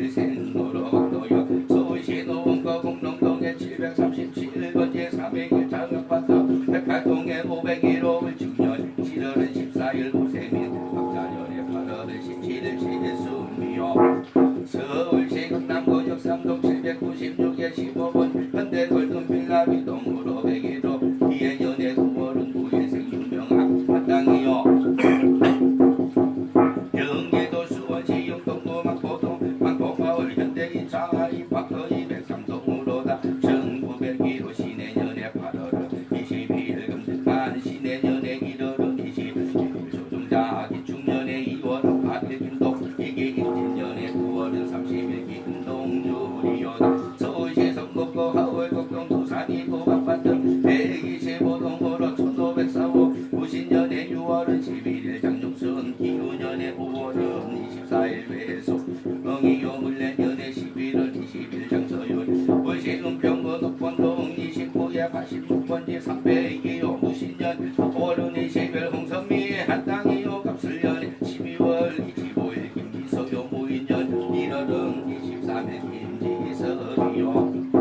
15일 생노로박도요 서울시 노원구 공릉동에 737번지 301 작업파트 108동에 501호 중년 7월은 14일 고세민 박자년에 8월은 17일 신순미요 서울시 강남구 역삼동 796에 15번 현대 골든빌라 미동으로 101호 이해년에 9월은 9일 생유명한 마땅이요 경기도 수원시 영동구 망포동 망포마을 현대인 장하이 파크 203동으로다 1901호 신해년에 8월은 22일 금득한 신해년에 1월은 20일 조종자 기축년에 2월은 8일 김동 이게 임진년에 9월은 30일 김동주리요다 서울시 성북구 하월곡동 부산이 도박밭 등 125동으로 1504호 구신년에 6월은 11일 장룡순 기후년에 5월은 24일 외소 응이요 물레년에 11월 20일 장서율 월시 은평구 녹본동 29에 86번지 302요 무신년 5월은 20일 홍선미 한땅이요 갑술년에 12월 25일 김기서요 무인년 1월은 23일 김지석이요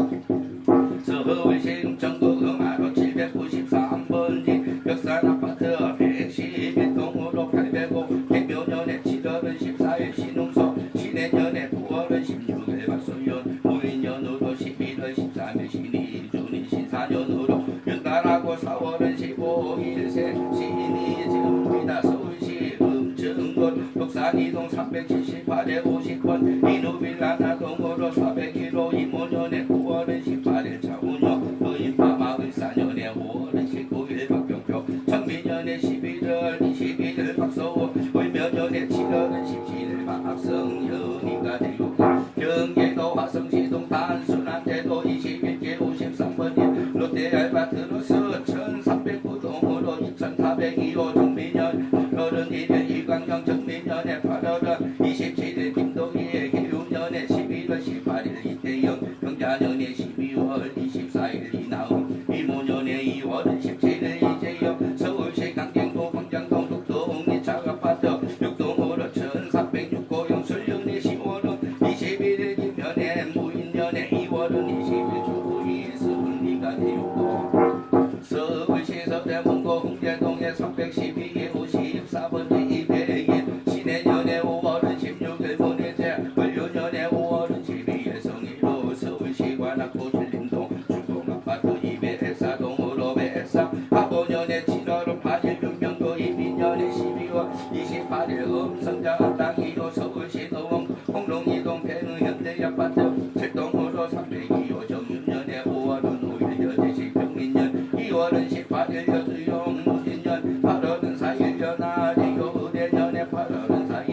서울시 음천구 금화로 793번지 벽산아파트 111동으로 805 개묘년에 7월은 14일 신웅소 신해년에 9월은 16일 박소연 무인년으로 11월 13일 신이준이 신사년으로 연달하고 4월은 15일 새 신이즈입니다. 서울시 음천군 독산이동 378에 50번 이누빌라나동으로 401호 이모년에 9월은 18일 차운요 의인파마을 4년에 5월은 19일 박병표 청미년에 11월 22일 박서호 의묘년에 7월은 17일 박성연이가 되고 경기도 화성시동 단순한대도 21개 53번이 롯데알바트로스 1309동으로 2402호 정미년 31일 이광영 정미년에 8월은 27일 김동희의 기후년에 11월 18일 이태영 경자년에 12월 24일 이나음 이모년에 2월은 17일 이재영 서울시 강진구 광장동 독동리 작업파트 6동으로 1306호 영술년에 10월은 21일 김년에 무인년에 2월은 20일 조이순리가 되었고 서울시 서대문구 홍제동에 312에 54번지 200일 신해년에 5월은 16일 문해제 을류년에 5월은 12일 성일로 서울시 관악구 신림동 중공아파트 204동으로 103 하보년에 7월은 8일 윤명도 이민년에 12월 28일 음성장 땅이요 서울시 노원 홍롱이동 배는 현대아파트 7동으로 302호 정윤년에 5월은 5일 여대시 평민년 2월은 18일 여수용 무진년 8월은 4일 연하리요 의대년에 8월은 4일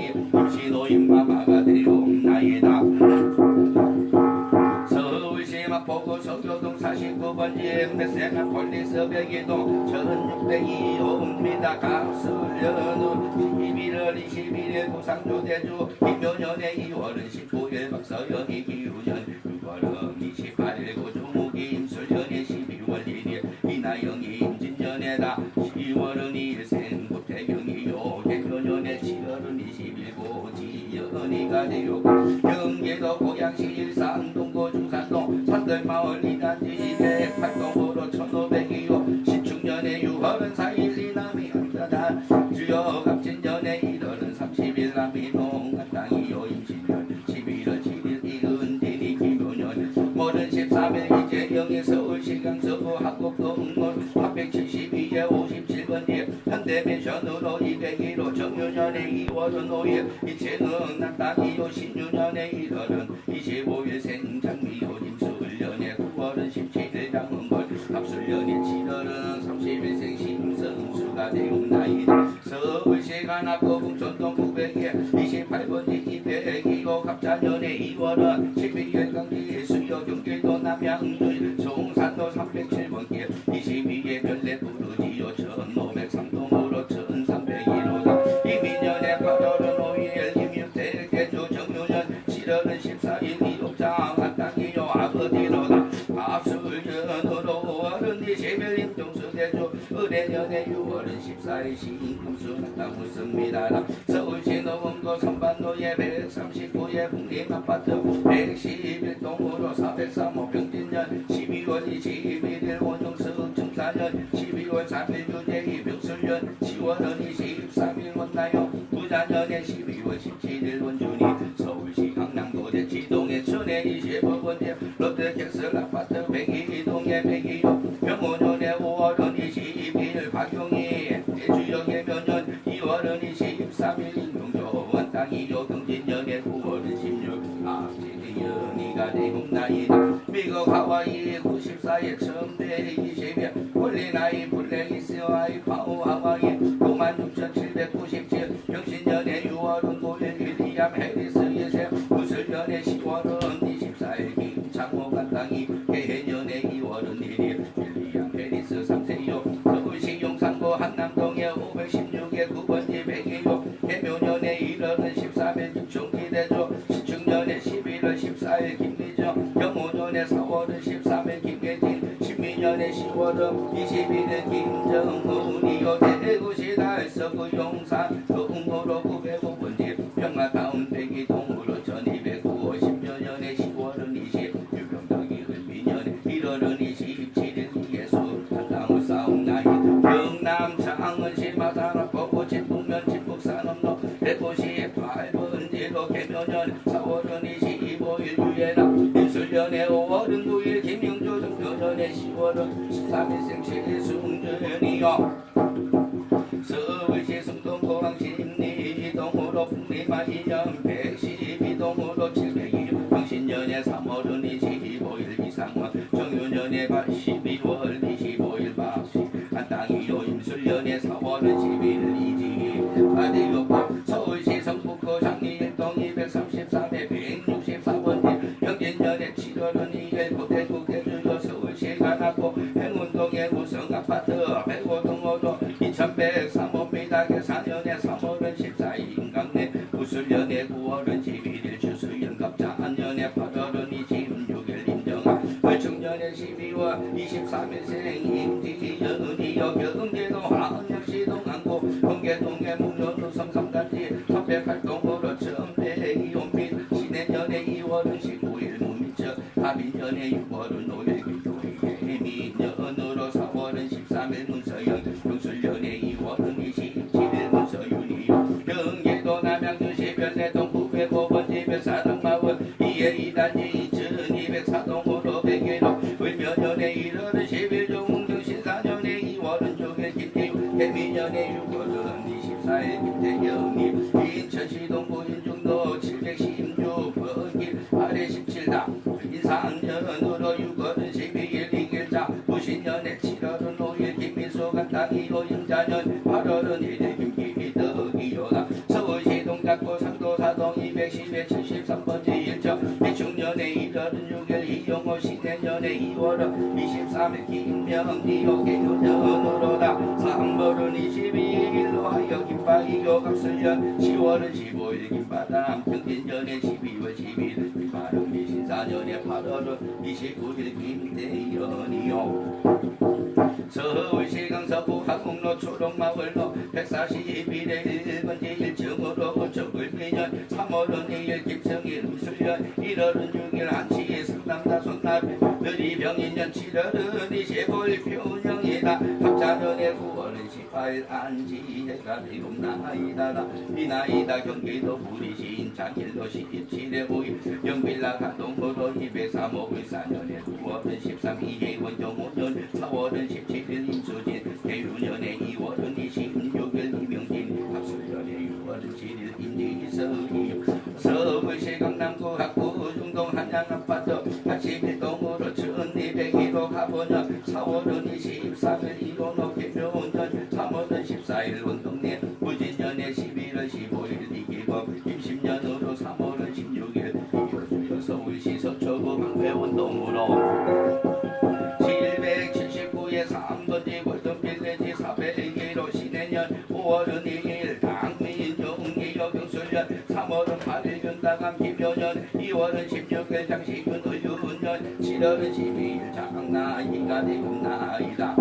입시노인마마가 되옵나이다. 서울시 마포구 서교동 49번지 메세나 폴리스 백이동 1602호입니다. 강술연우 11월 21일 구상조대주 김효년에 2월은 19일 박서연이 기후년 6월은 28일 고조무기 임술년에 12월 1일 이나영이 임진년에다 10월은 2일 생구태경이요 개묘년에 7월은 20일 고지연이가 되요 경기도 고양시 일산 동구 중산동 산들마을 이단지 208동으로 1502호 신축년에 6월은 4일 이남이 한자다 주요 갑진년에 1월은 30일 남이농 한땅이요 임신년 11월 7일 이은진이 기묘년 모른 13일 이재영이 서울시 강서구 합곡동문 872에 57번지 현대미션으로 201호 정유년에 2월은 5일 이체는 난땅이요 신유년에 1월은 25일 생장미요 임술년에 9월은 17일 장흥골 합술년에 7월은 30일 생심성수가 되옵나이다. 서울시 관악구 북촌동 900에 28번지 202호 갑자년에 2월은 12일 강지 수요 경기도 남양주 송산도 307번길 22에 별내 부르지요 1503동으로 1301호다 이민년에 8월은 5일 임유택 대주 정유년 7월은 14일 이옥장 한땅이요 아버지로다 압술년으로 5월은 20일 임종수 대주 의뢰년에 6월은 14일 시임금수 한땅 웃습니다. 서울시 노원구 선반로에 139에 국립아파트 아파트 111동으로 403호 병진년 12월 21일 원정석 청사년 12월 3일 유재희 병술년 10월은 23일 원나요 부자년에 12월 17일 원준이 서울시 강남구 대치동에 천에 25번째 롯데캐슬 아파트 102동에 102호 병원년에 5월은 22일 박용희 대주역에 몇년 2월은 23일 인명조원 땅이요 경진년에 9월은 16 악지연이가 대국나이다 미국 하와이 94에 첨대 20일 폴리나이 블랙이스와이 파우 하와이 96,797 병신년에 6월은 5일 윌리엄 해리스 예세 무술년에 10월은 24일 김창호가 땅이 개해년에 2월은 1일 윌리엄 해리스 3세요 서울시 용산구 한남동에 516에 9번지 100이요 해묘년에 1월은 13일 김충기대조 시축년에 11월 14일 김미정 경호년에 4월은 13일 김계진 신민년에 10월은 21일 김정은이요 대구시 달서구 용산 동으로 905번지 평화다운 백이동으로 1209호 10년에 10월은 20 유병덕이 을미년에 1월은 27일 예수 한당을 싸움 나이 경남 창원시 마산화 포포치 북면 진북산업로 대구시 8번지로 개묘년 4월은 25일 유예나 인술년에 5월은 9일 김영조 정묘년에 10월은 13일 생실 숭준이요 서울시 승동공항 신리동으로 풍리마 2년 112동으로 702 병신년에 3월은 25일 이상원 정유년에 12월 25일 박씨 한땅이요 임술년에 4월은 11일 이지기 아디요법 서울시 성북구 장리일동 233에 164번지 병진년에 7월은 2일 고대구 대주요 서울시 관악구 행운동에 우성아파트 105동호도 2103호입니다. 계산년에 3월은 14일 인강내 무술년에 9월은 11일 주수연 갑자한년에 8월은 26일 임정아 월충년에 12월 23일생 임지연이여 경계동 하은역시동 안고 경계동에 묵년우 성삼단지 308동으로 첨대이온빛 신해년에 2월은 19일 문민처 하빈년에 6월은 5일 귀도의 해민년으로 4월은 13일 문서연 병술년에 2월은 27일 문서윤이요 경기도 남양주시 변내동 905번지 별사동마을 2에 2단지 2204동으로 101호 을묘년에 1월은 10일 종정신사년에 2월은 6일 김태우 해민년에 6월은 24일 김태영이 인천시동 부인중로 716번길 아래 17당 인상년으로 6월은 12일 이길자 부신년에 7월은 5일 김민수 간단히요 임자년 8월은 1일 김기덕이요다 서울시 동작구 상도사동 210에 73번지 1점 비축년에 1월은 6일 이용호 신내년에 2월은 23일 김명기요 개요년으로다 3월은 22일로 하여 김바이요 갑술년 10월은 15일 김바담 경진년에 12월 10일 김바름이 신사년에 8월은 29일 김대연이요 서울시 강서구 하곡로 초록마을로 141에 1번지 1층으로 적을미년 3월은 2일 김성일 무술년 1월은 6일 한치 상남다 손날 느리병인년 7월은 25일 표명이다 갑자년에 9월은 18일 안지해가 7나이다다 이나이다 경기도 부리시 장일로 17에 5일 영빌라 가동으로 203호 을사년에 9월은 13일 원정호년 4월은 17일 임수진 대유년에 2월은 26일 이명진 합술년에 6월은 7일 임지서이 서울시 강남구 학구 중동 한양아파트 81동으로 1201호 가보년 4월은 23일 1호로 개묘년 3월은 14일 원동네 무진년에 11월 15일 이기법 임신년으로 3월은 16일 이효주요 서울시 서초구 방배원동으로 779에 3번지 월동빌레지 401호 신해년 5월은 2일 강민용기여 경술년 3월은 8일 윤다감 김효년 2월은 16일 장시균 의유년 7월은 12일 장나이가 대금나이다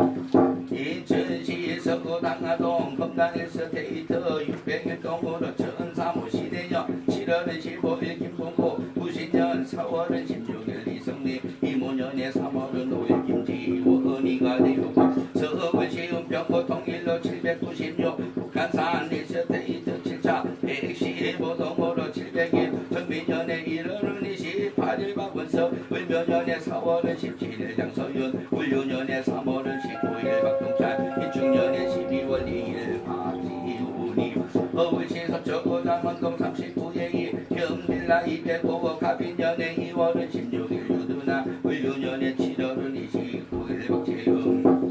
인천시 서구 당하동 검단에서 데이터 601동으로 1003호 신해년 7월은 15일 김봉고 부신년 4월은 16일 이성리 이모년의 3월은 5일 김지원이가 되고 서울 시흥평고 통일로 796 북한산 리서테이트 7차 115동으로 700일 전민년의 1월은 28일 박원석 을묘년의 4월은 17일 장서윤 울유년의 3월은 19일 박동찬 이충년의 12월 2일 박지훈이 서울시 서초구 남원동 39의 2 경빌라 205호 갑인년의 2월은 16일 유두나 을유년의 7월은 29일 박재영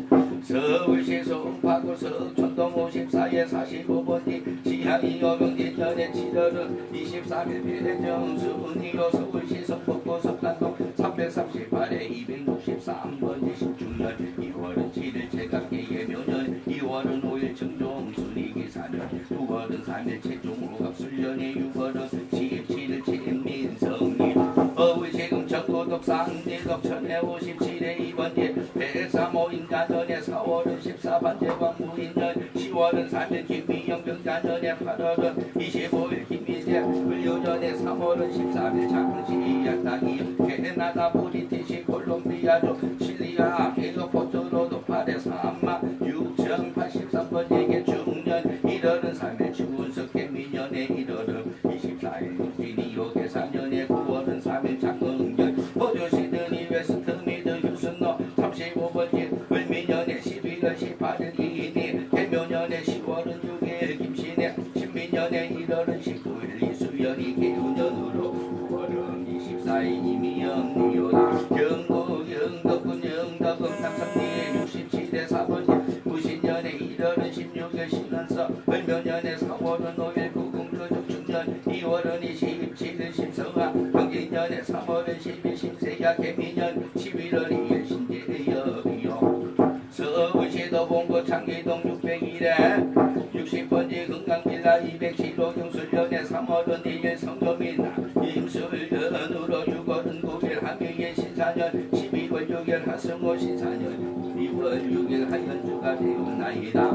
서울시 송파구 서천동 54의 45번지 지하이 여병진년의 7월은 23일 배정순이요 서울시 성북구 석단동 338의 263번지 16년 2월은 7일 제각계의 묘년 2월은 5일 정종순이 기사년 9월은 3일 최종호갑술년의 6월은 17일 최민성이 서울시금 전구독 상리독 천의 57의 2번지 백사모 인자년의 4월은 14반제 광무인년 10월은 3일 김미영 병자년의 8월은 25일 김미재 을유년의 3월은 13일 장시 약당이 캐나다 브리티시 콜롬비아주 칠리아 개도 포트로도 8의 3마 6083번지의 중년 1월은 3일 추운석 개미년의 1월은 24일 육진이요 계산년의 9월은 3일 장흥년 호주시드니 웨스트미드 휴슨로 35번지 을미년의 11월 18일 이인이 개묘년의 10월은 6일 김신의 신민년의 1월은 19일 이수연이 개우년으로 9월은 24일 이미영 니요나 경북 영덕군 영덕읍 남성리의 67의 4번지 무신년의 1월은 16일 신원서 을묘년의 4월은 5일 구궁조족 중년 2월은 27일 신성화 경진년의 3월은 10일 신세야 개미년 11월 2일 신재여비요 서울시도 봉고 창기동 601에 60번지 금강빌라 207호 경술년의 3월은 1일 성금이나 임술년으로 6월은 9일 함유의 신사년 12월 6일 하승호 신사년 2월 6일 하연주가 되었나이다.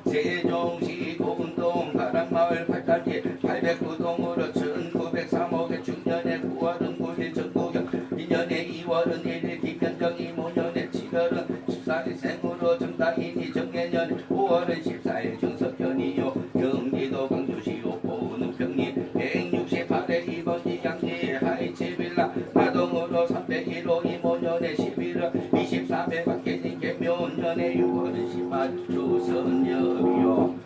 세종시 고운동 가락마을 8단지 809동으로 1903호 중년의 9월은 9일 전국역 2년의 2월은 1일 김현정 이모년의 7월은 14일 생으로 정당인이 정해년 5월은 14일 정석현이요 경기도 광주시 오포는 평리 168의 2번지 양지 하이츠빌라 나동으로 301호 이모년의 11월 23일 박혜진 개묘년의 6월은 10만 조선역이요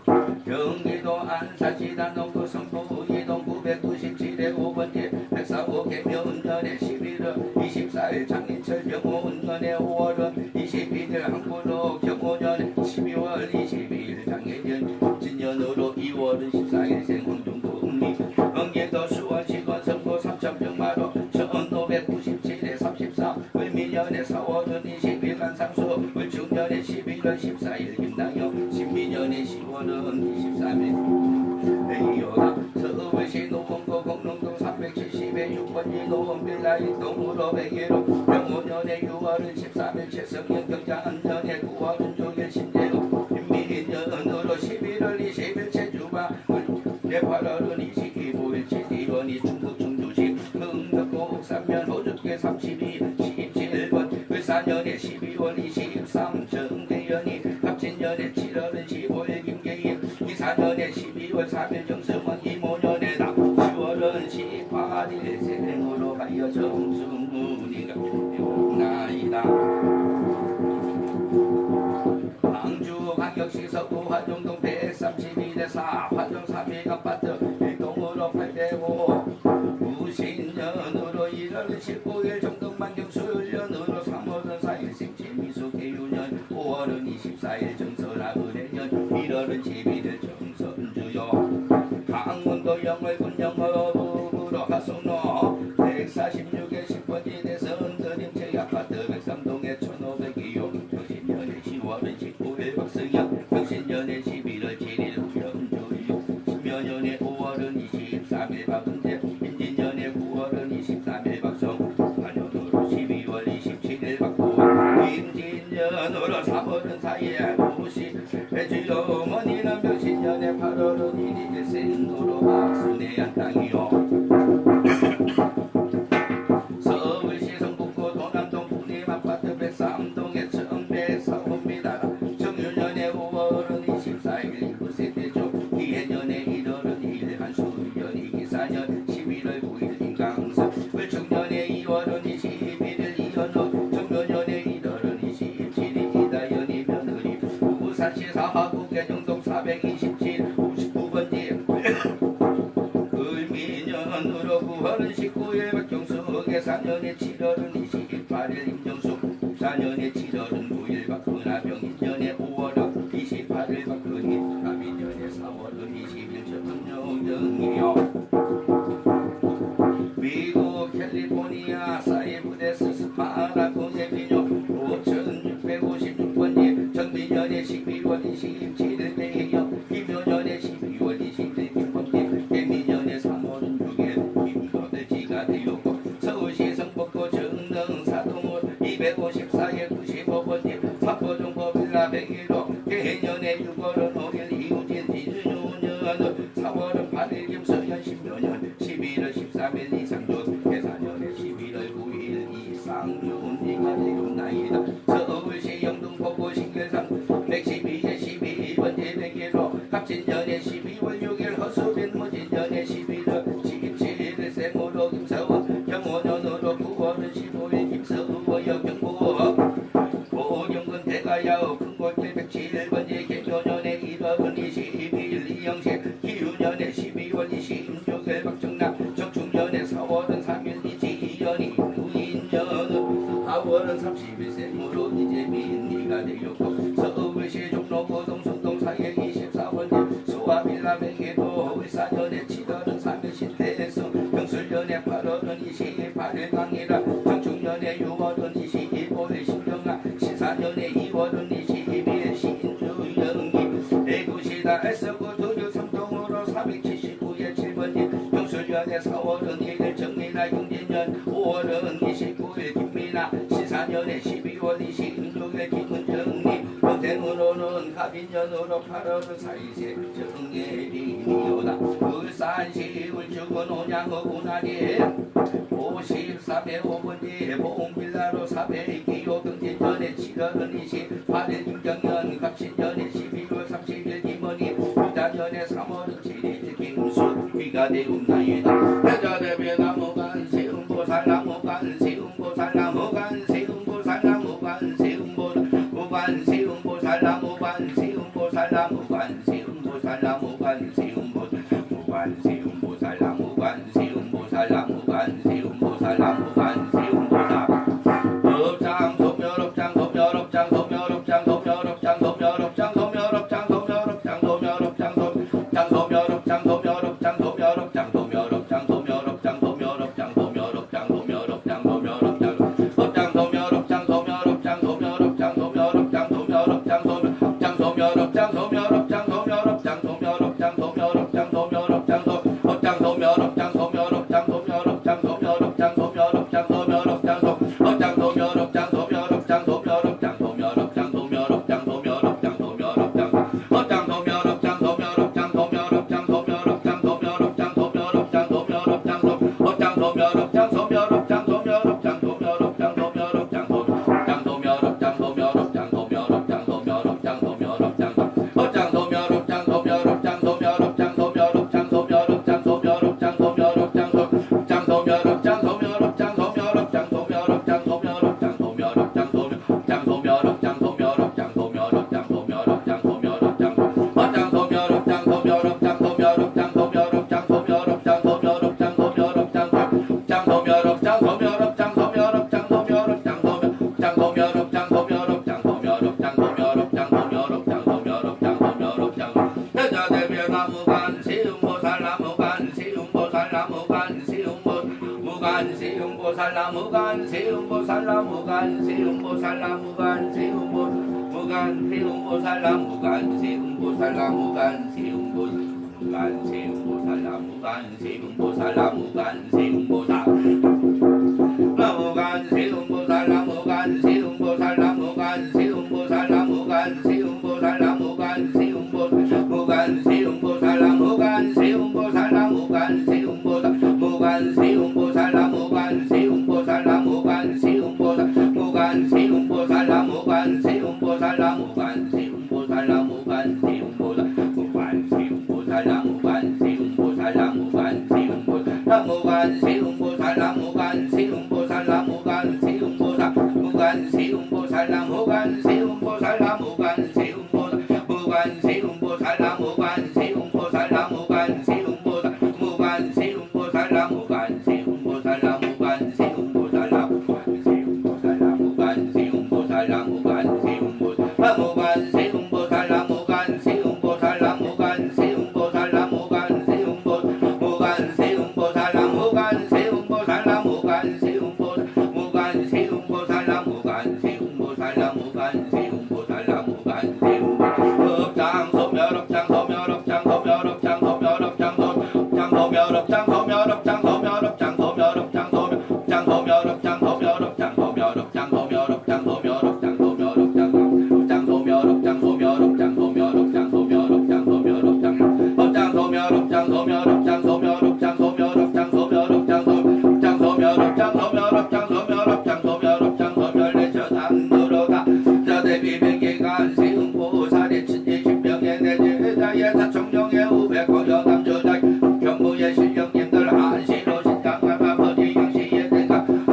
경기도 안산시 단동구 성북 이동 997의 5번지 104호 개묘년의 11월 24일 장인철 경호운년의 5월은 21일 항구로 경호년 12월 22일 장애년 진년으로 2월은 14일 생홍중국리 경기도 수원시 건성구 3천평마로 1597에 34 을미년의 4월은 20일 한상수 을중년의 11월 14일 김나영 신미년의 10월은 23일 이어나 서울시 노원구 공릉동 370의 6번지 노원빌라 1동으로 101호 병호년의 6월은 13일 최성현 경장년의 9월은 6일 신재호 인민년으로 11월 20일 제주가 내 8월은 29일 최지원이 중국 충주시 흥덕구 옥산면 호주계 32 17번 을사년의 12월 23 정대연이 합친년의 7월은 15일 김계인 이사년의 12월 3일 정승원 이모년의 남 10월은 18일 생으로 하여 정승문이가 되었나이다. 광주광역시 서구 화정동 132대 4 화정 3일 아파트 1동으로 8대5 무신년으로 1월 19일 정동만 경술년으로 3월은 4일 생체미수 개유년 5월은 24일 정설아 은혜년 1월은 11일 정선주요 강원도 영월군 영월부로 하성로 146의 10번지 대선 드림체 아파트 103동의 1500이요 병신년의 10월은 19일 박승현 병신년의 11월 7일 현주요 신묘년의 5월은 23일 박은재 임진년의 9월은 23일 박성 관연으로 12월 27일 박구 임진년으로 3월은 4일 거기에 4년의 7월은 28일 임정수 4년의 7월은 9일 박근하병 1년의 5월은 28일 박근희 갑인년의 4월은 20일 전정이요 미국 캘리포니아 사이브데스 스파라콘의 비뇨 5656번지 전민년의 12월 27일 배해요 김효년의 12월 20일 김범지 대민년의 3월은 6일 김거들지가 되었고 서울시 성북구 정릉 사동을 254에 95번지 사포종법 빌라 101호 개해년의 6월은 5일 이우진 이준유년 4월은 8일 김서현 10년년 11월 13일 이상준 계사년의 11월 9일 이상준 이가 되었나이다 서울시 영등포구 신길산 112에 12번지 101호 갑진년의 12월 6일 허수빈 무진년의 11월 17일 생으로 김서원 경호년으로 9월은 15일 김서우 여경부 오경근 대가야오 큰골길 107번지 개묘년의 1월은 22일 이영식 기후년의 12월 26일 박정남 정충년의 4월은 3일 이지연이 누인년은 4월은 30일 생으로 이재민 니가 되었고 서울시 종로구 동순동 4일 24번지 수화빌라 백예도 을사년의 7월은 3일 신태성 경술년의 8월은 28일 강이라 정충년의 6월은 25일 신경아 신사년의 2월은 22일 신주영기 대구시다 S구 두류 삼동으로 479에 7번지 경술년의 4월은 1일 정민아 경진년 5월은 29일 김민아 신사년의 12월 26일 김은정리 평생으로는 갑인년으로 8월은 4일세 정예림이오다 울산시 울주군 온양어 군하리 53회 5번지 보험빌라로 4회 기호 등진년의 7월은 28일 김정년 갑신년의 12월 30일 김원희 유자년의 3월은 7일 김수 귀가 되옵나이다 대자대비 나무간 세음보살 나무간 세음보살 나무간 세음보살 나무간 세음보살 무간 세음보살 나무간 세음보살 나무간 세음보살 나무간 세음보살 무간 세음보살 나무간 세음보살 나무간 세음보살 나무간 세음보살 업장 소멸업장 소멸업장 소멸업장 소멸업장 소멸업장 소멸업장 소멸업장 소멸업장 소멸업장 소멸업장 소멸업장 소멸업장 소멸업장 소멸업장 소멸업장 소멸업장 소멸업장 소멸업장 소멸업장 업장 소멸업장 소멸업장 소멸업장 소멸업장 소멸업장 소멸업장 소멸업장 소멸업장 소멸업장 소멸업장 소멸업장 소멸업장 소멸업장 업장 소멸업장 소멸업장 소멸업장 소멸업장 소멸업장 소멸업장 소멸업장 업장 소멸업장 소멸업장 소멸업장 소멸업장 소멸업장 소멸업장 소멸업장 업장 소멸업장 소멸업장 소멸업장 소멸업장 소멸업장 소멸업장 소멸업장 소멸업장 소멸업장 업장 소멸업장 소멸업장 소멸업장 소멸업장 소멸업장 소멸업장 소멸업장 소멸업장 소멸업장 소멸업장 소멸업장 소멸업장 업장 소멸업장 소멸업장 소멸업장 소멸업장 소멸업장 소멸업장 소멸업장 소멸업장 업장 소멸업장 소멸업장 소멸업장 소멸업장 소멸업장 소멸업장 소멸업장 소멸업장 소멸업장 소멸업장 소멸업장 소멸업장 소멸업장 업장 소멸업장 소멸업장 소멸업장 소멸업장 소멸업장 소멸업장 소멸업장 업장 소멸업장 소멸업장 소멸업장 소멸업장 소멸업장 소멸업장 소멸업장 소멸업장 소멸업장 소멸업장 소멸업장 소멸업장 대자대비 나무간 세음보살 나무간 세음보살 나무간 세음보 무간 세음보살 나무간 세음보살 나무간 세음보살 나무간 세음보 무간 세음보살 나무간 세음보살 나무간 세음보 무간 세음보살 나무간 세음보살 나무간 세음보살 나무간 세음보살 나무간 세음보살 나무간 세음보살 나무간 세음보살 나무간 세음보살 무간 세음보살 나무간 세음보살 나무간 세음보살 무간 세음보살 나무간 세음보살 나무간 세음보살 무간 세음보살 나무간 세음보살 나무간 세음보살 나무간 세음보살 무간 세음보살 나무간 세음보살 나무간 세음보살 나무간 세음보살 나무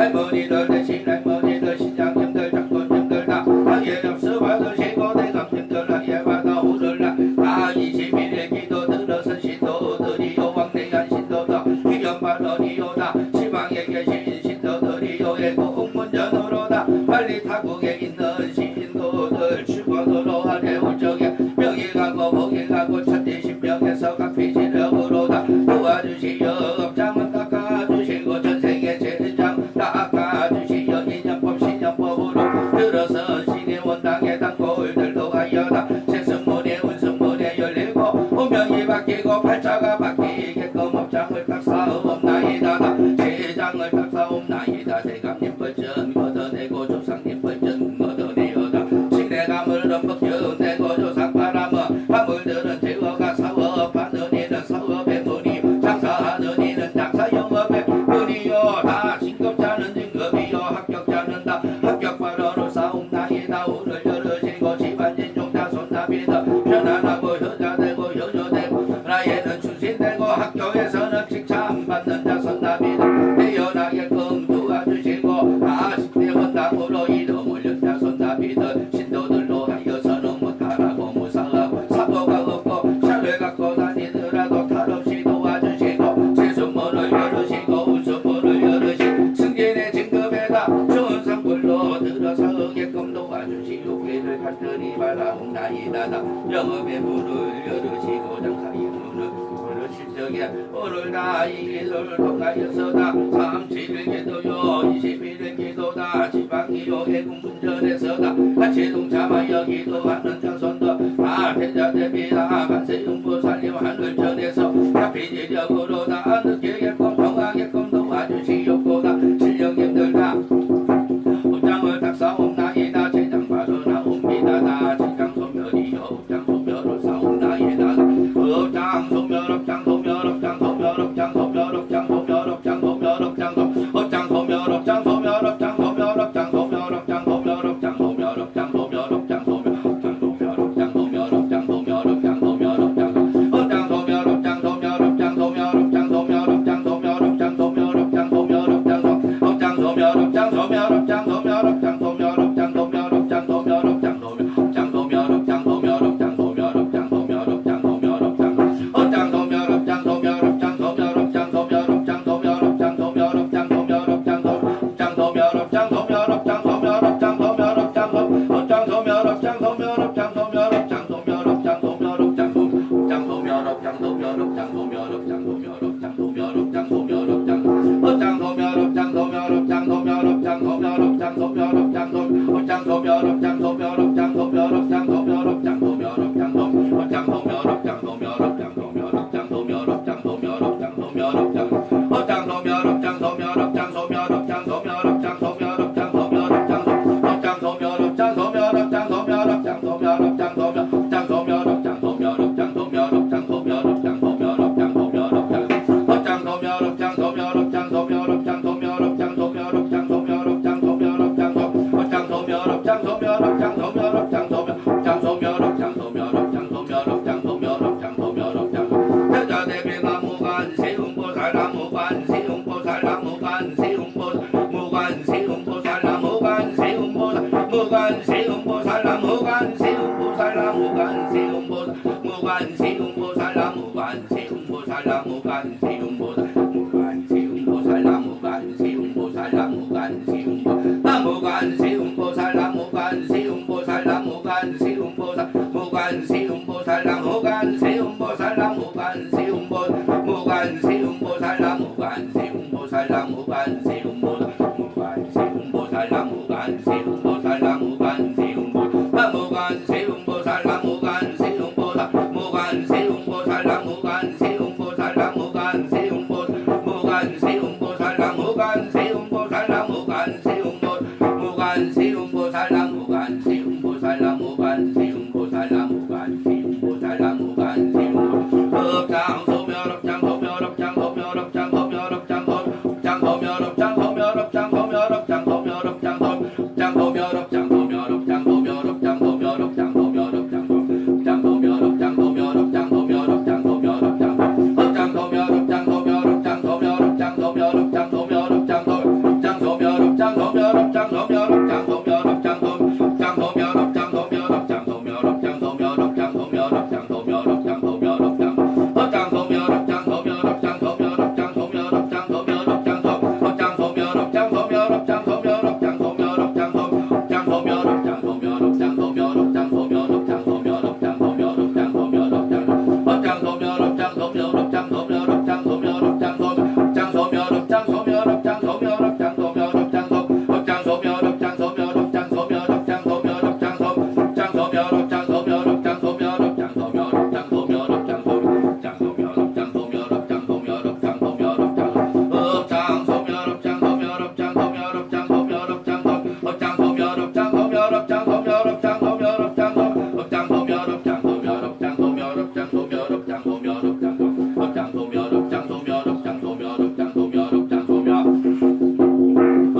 할머니들 대신 할머니들 시장님들 장군님들 다 하예 접수 받으시고 대감님들 하예 받아 오늘날 다 21일 기도 들어서 신도들이요 왕래한 신도다 귀염발언이요다 지방에 계신 신도들이요 애국문전으로다 빨리 타국에 있는 신도들 출근으로 하래 울적에 명예 가고 복에 가고 천대신명에서 각피지력으로다 도와주시여 업장은 닦아주시고 전생의 죄장 닦아주시여 인연법 신연법으로 들어서 신의 원당에 단골들도 하여다 세승문에 운승문에 열리고 운명이 바뀌고 팔자가 바뀌게끔 업장을 닦사옵나이다 제장을 닦사옵나이다 대감님 벌전 걷어내고 조상님 벌전 걷어내어다 신내감을 럼벅겨내고 조상 바람어 화물들은 제어가 사업하는 이는 사업의 문이 장사하는 이는 장사 영업의 문이요 다 진급자는 진급이요 합격자는 다 합격바로로 싸움나이다 오늘 열으시고 집안진 종자 손잡이다 편안하고 효자되고 효녀되고 나이는 충신되고 학교에서는 칭찬 받는 자 손잡이다 태어나게끔 도와주시고 다 10대 원당으로 이름 올린 자 손잡이들 신도들로 하여서는 못하라고 무사하고 사고가 없고 샤를 갖고 다니더라도 탈 없이 도와주시고 세수문을 열으시고 운수문을 열으시고 승진의 진급에다 좋은 상불로 들어서게끔 도와주시고 괴를 간절히 바라옵나이다 영업의 문을 열으시고 장사의 문을 열으실 적에 오늘 다 이 길을 통하여서다 37기도요 21일 기도다 지방이요 애국문전에서다 같이 동참하여 기도하는 장손도 다 대자대비다 만세용부 살림 하늘전에서 카피지력으로 다 느끼게끔 통하게끔 도와주시옵고다 신령님들 다 업장을 닦사옵나이다 제장 바로 나옵니다 다 제장 소멸이요 업장 소멸을 사옵나이다 업장 소멸 업장 소멸 업장 소멸 업장 소멸 업장 소멸 업장 소멸 업장 소멸 업장 소멸 업장 소멸 업장 소멸 업장 소멸 업장 소멸 업장 소멸 업장 소멸 업장